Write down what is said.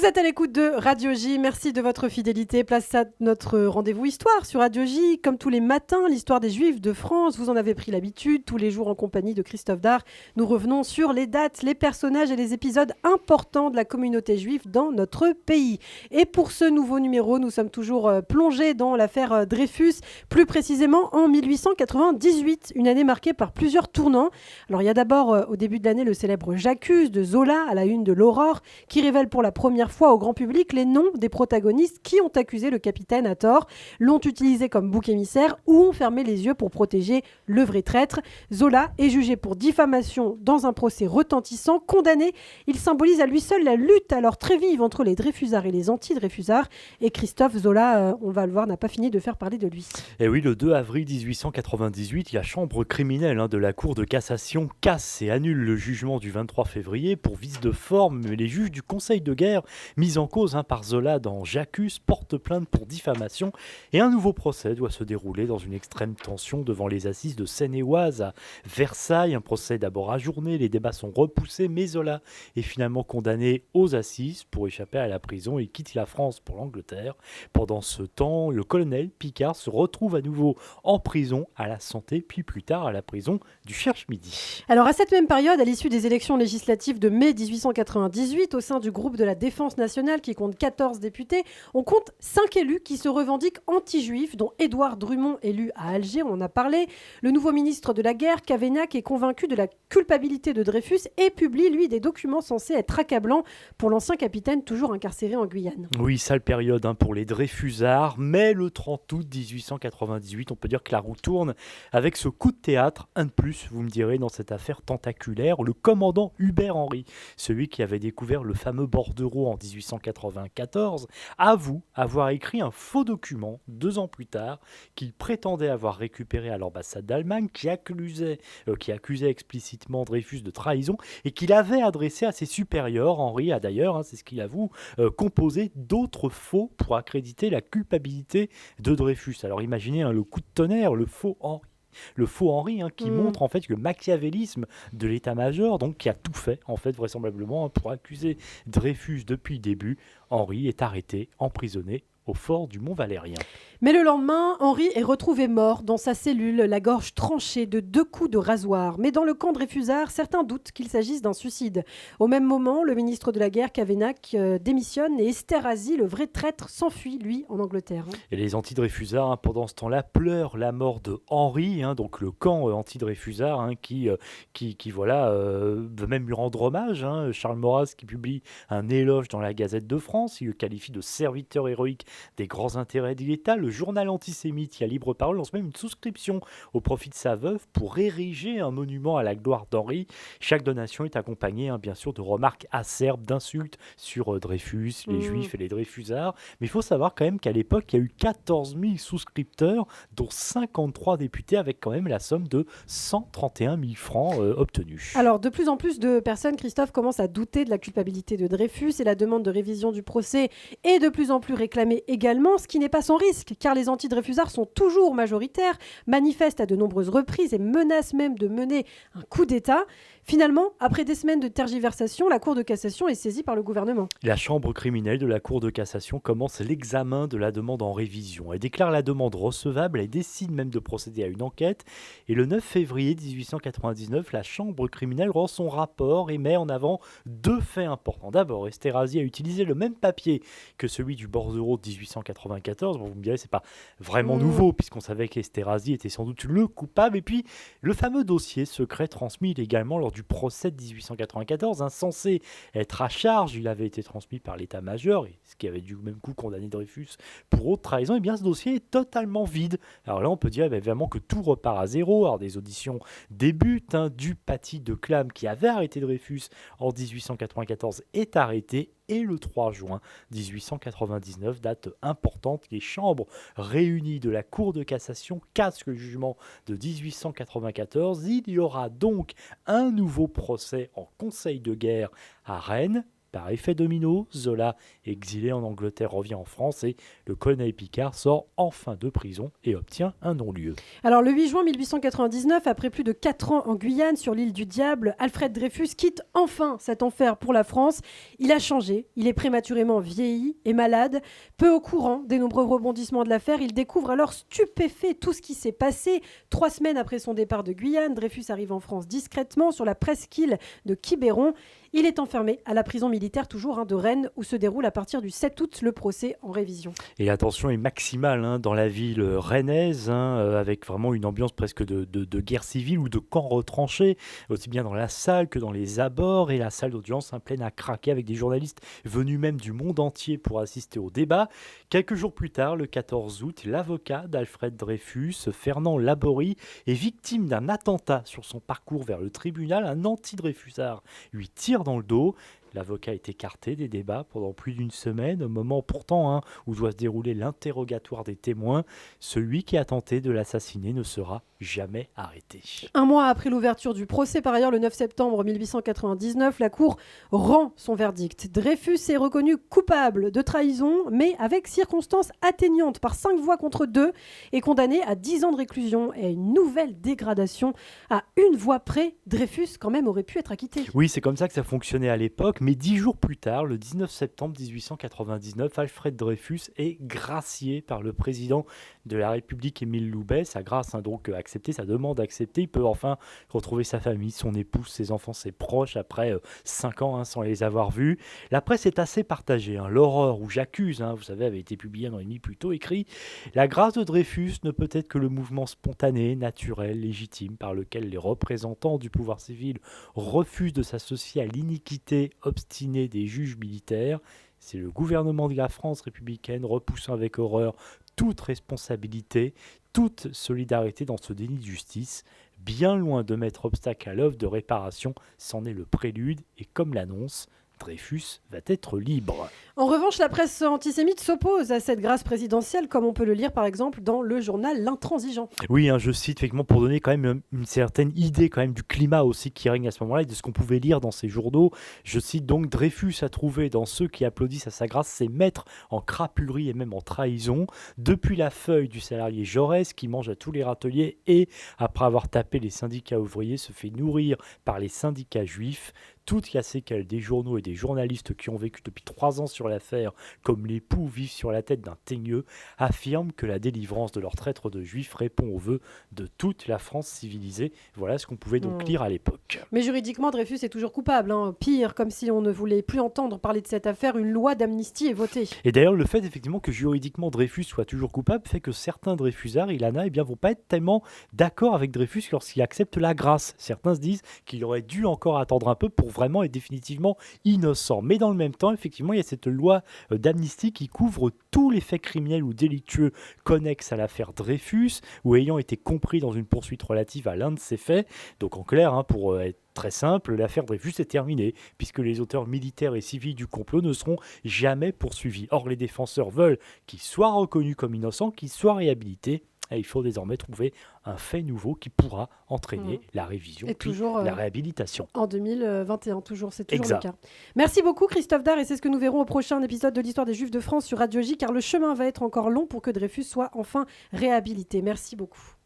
Vous êtes à l'écoute de Radio J, merci de votre fidélité. Place à notre rendez-vous histoire sur Radio J. Comme tous les matins, l'histoire des Juifs de France, vous en avez pris l'habitude. Tous les jours en compagnie de Christophe Dard, nous revenons sur les dates, les personnages et les épisodes importants de la communauté juive dans notre pays. Et pour ce nouveau numéro, nous sommes toujours plongés dans l'affaire Dreyfus, plus précisément en 1898, une année marquée par plusieurs tournants. Alors il y a d'abord au début de l'année le célèbre J'accuse de Zola à la une de l'Aurore, qui révèle pour la première fois au grand public les noms des protagonistes qui ont accusé le capitaine à tort, l'ont utilisé comme bouc émissaire ou ont fermé les yeux pour protéger le vrai traître. Zola est jugé pour diffamation dans un procès retentissant. Condamné, il symbolise à lui seul la lutte alors très vive entre les Dreyfusards et les anti-Dreyfusards. Et Christophe Zola, on va le voir, n'a pas fini de faire parler de lui. Et oui, le 2 avril 1898, la chambre criminelle de la Cour de cassation casse et annule le jugement du 23 février pour vice de forme, mais les juges du Conseil de guerre, mis en cause par Zola dans J'accuse, portent plainte pour diffamation et un nouveau procès doit se dérouler dans une extrême tension devant les assises de Seine-et-Oise à Versailles. Un procès d'abord ajourné, les débats sont repoussés, mais Zola est finalement condamné aux assises pour échapper à la prison et quitte la France pour l'Angleterre. Pendant ce temps, le colonel Picard se retrouve à nouveau en prison à la Santé, puis plus tard à la prison du Cherche-Midi. Alors à cette même période, à l'issue des élections législatives de mai 1898, au sein du groupe de la Défense nationale qui compte 14 députés, on compte 5 élus qui se revendiquent anti-juifs, dont Édouard Drummond, élu à Alger, on en a parlé. Le nouveau ministre de la Guerre, Cavaignac, est convaincu de la culpabilité de Dreyfus et publie, lui, des documents censés être accablants pour l'ancien capitaine toujours incarcéré en Guyane. Oui, sale période pour les Dreyfusards, mais le 30 août 1898, on peut dire que la roue tourne avec ce coup de théâtre, un de plus, vous me direz, dans cette affaire tentaculaire, le commandant Hubert Henry, celui qui avait découvert le fameux bordereau en 1894, avoue avoir écrit un faux document 2 ans plus tard qu'il prétendait avoir récupéré à l'ambassade d'Allemagne, qui accusait explicitement Dreyfus de trahison et qu'il avait adressé à ses supérieurs. Henry a d'ailleurs, c'est ce qu'il avoue, composé d'autres faux pour accréditer la culpabilité de Dreyfus. Alors imaginez le coup de tonnerre, le faux Henry qui montre en fait le machiavélisme de l'état-major, donc qui a tout fait en fait vraisemblablement pour accuser Dreyfus depuis le début. Henry est arrêté, emprisonné au fort du Mont-Valérien. Mais le lendemain, Henri est retrouvé mort dans sa cellule, la gorge tranchée de 2 coups de rasoir. Mais dans le camp Dreyfusard, certains doutent qu'il s'agisse d'un suicide. Au même moment, le ministre de la Guerre, Cavaignac, démissionne et Esterhazy, le vrai traître, s'enfuit, lui, en Angleterre. Et les anti-Dreyfusards, pendant ce temps-là, pleurent la mort de Henri, donc le camp anti-Dreyfusard, qui veut même lui rendre hommage. Charles Maurras qui publie un éloge dans la Gazette de France, il le qualifie de serviteur héroïque des grands intérêts de l'État. Le journal antisémite qui a libre parole lance même une souscription au profit de sa veuve pour ériger un monument à la gloire d'Henri. Chaque donation est accompagnée bien sûr de remarques acerbes, d'insultes sur Dreyfus, les Juifs et les Dreyfusards. Mais il faut savoir quand même qu'à l'époque, il y a eu 14 000 souscripteurs, dont 53 députés, avec quand même la somme de 131 000 francs obtenus. Alors, de plus en plus de personnes, Christophe, commencent à douter de la culpabilité de Dreyfus et la demande de révision du procès est de plus en plus réclamée également, ce qui n'est pas sans risque, car les anti-Dreyfusards sont toujours majoritaires, manifestent à de nombreuses reprises et menacent même de mener un coup d'État. Finalement, après des semaines de tergiversation, la Cour de cassation est saisie par le gouvernement. La chambre criminelle de la Cour de cassation commence l'examen de la demande en révision. Elle déclare la demande recevable et décide même de procéder à une enquête. Et le 9 février 1899, la chambre criminelle rend son rapport et met en avant 2 faits importants. D'abord, Esterhazy a utilisé le même papier que celui du bordereau de 1894. Bon, vous me direz, c'est pas vraiment nouveau, puisqu'on savait qu'Esterhazy était sans doute le coupable. Et puis, le fameux dossier secret transmis illégalement lors du procès de 1894, censé être à charge, il avait été transmis par l'état-major, et ce qui avait du même coup condamné Dreyfus pour haute trahison. Et bien ce dossier est totalement vide. Alors là, on peut dire évidemment que tout repart à zéro. Alors des auditions débutent, Dupaty de Clam, qui avait arrêté Dreyfus en 1894, est arrêté. Et le 3 juin 1899, date importante, les chambres réunies de la Cour de cassation cassent le jugement de 1894. Il y aura donc un nouveau procès en conseil de guerre à Rennes. Par effet domino, Zola, exilé en Angleterre, revient en France et le colonel Picard sort enfin de prison et obtient un non-lieu. Alors le 8 juin 1899, après plus de 4 ans en Guyane, sur l'île du Diable, Alfred Dreyfus quitte enfin cet enfer pour la France. Il a changé, il est prématurément vieilli et malade. Peu au courant des nombreux rebondissements de l'affaire, il découvre alors stupéfait tout ce qui s'est passé. 3 semaines après son départ de Guyane, Dreyfus arrive en France discrètement sur la presqu'île de Quiberon. Il est enfermé à la prison militaire toujours de Rennes où se déroule à partir du 7 août le procès en révision. Et la tension est maximale dans la ville rennaise, avec vraiment une ambiance presque de guerre civile ou de camp retranché, aussi bien dans la salle que dans les abords. Et la salle d'audience pleine à craquer avec des journalistes venus même du monde entier pour assister au débat. Quelques jours plus tard, le 14 août, l'avocat d'Alfred Dreyfus, Fernand Laborie, est victime d'un attentat sur son parcours vers le tribunal. Un anti-Dreyfusard lui tire dans le dos. L'avocat est écarté des débats pendant plus d'une semaine, au moment pourtant où doit se dérouler l'interrogatoire des témoins. Celui qui a tenté de l'assassiner ne sera jamais arrêté. Un mois après l'ouverture du procès, par ailleurs, le 9 septembre 1899, la Cour rend son verdict. Dreyfus est reconnu coupable de trahison, mais avec circonstances atteignantes par 5 voix contre 2, et condamné à 10 ans de réclusion et à une nouvelle dégradation. À une voix près, Dreyfus quand même aurait pu être acquitté. Oui, c'est comme ça que ça fonctionnait à l'époque, mais 10 jours plus tard, le 19 septembre 1899, Alfred Dreyfus est gracié par le président de la République, Émile Loubet. Sa grâce, donc acceptée, sa demande acceptée. Il peut enfin retrouver sa famille, son épouse, ses enfants, ses proches, après 5 ans sans les avoir vus. La presse est assez partagée. L'horreur où j'accuse, vous savez, avait été publié un an et demi plus tôt, écrit « La grâce de Dreyfus ne peut être que le mouvement spontané, naturel, légitime, par lequel les représentants du pouvoir civil refusent de s'associer à l'iniquité obstinée des juges militaires. C'est le gouvernement de la France républicaine repoussant avec horreur toute responsabilité, toute solidarité dans ce déni de justice. Bien loin de mettre obstacle à l'œuvre de réparation, c'en est le prélude et comme l'annonce, Dreyfus va être libre. » En revanche, la presse antisémite s'oppose à cette grâce présidentielle, comme on peut le lire par exemple dans le journal L'Intransigeant. Oui, je cite effectivement pour donner quand même une certaine idée quand même du climat aussi qui règne à ce moment-là et de ce qu'on pouvait lire dans ces journaux. Je cite donc: Dreyfus a trouvé dans ceux qui applaudissent à sa grâce ses maîtres en crapulerie et même en trahison. Depuis la feuille du salarié Jaurès qui mange à tous les râteliers et, après avoir tapé les syndicats ouvriers, se fait nourrir par les syndicats juifs. Toute la séquelle des journaux et des journalistes qui ont vécu depuis 3 ans sur l'affaire, comme les poux vivent sur la tête d'un teigneux, affirment que la délivrance de leur traître de juifs répond aux vœux de toute la France civilisée. Voilà ce qu'on pouvait donc lire à l'époque. Mais juridiquement, Dreyfus est toujours coupable. Pire, comme si on ne voulait plus entendre parler de cette affaire, une loi d'amnistie est votée. Et d'ailleurs, le fait effectivement que juridiquement Dreyfus soit toujours coupable fait que certains Dreyfusards, Ilana, vont pas être tellement d'accord avec Dreyfus lorsqu'il accepte la grâce. Certains se disent qu'il aurait dû encore attendre un peu pour vraiment être définitivement innocent. Mais dans le même temps, effectivement, il y a cette loi d'amnistie qui couvre tous les faits criminels ou délictueux connexes à l'affaire Dreyfus ou ayant été compris dans une poursuite relative à l'un de ces faits. Donc en clair, pour être très simple, l'affaire Dreyfus est terminée, puisque les auteurs militaires et civils du complot ne seront jamais poursuivis. Or, les défenseurs veulent qu'il soit reconnu comme innocent, qu'il soit réhabilité. Et il faut désormais trouver un fait nouveau qui pourra entraîner la révision et toujours, la réhabilitation. En 2021, c'est toujours le cas. Merci beaucoup Christophe Dard, et c'est ce que nous verrons au prochain épisode de l'Histoire des Juifs de France sur Radio J, car le chemin va être encore long pour que Dreyfus soit enfin réhabilité. Merci beaucoup.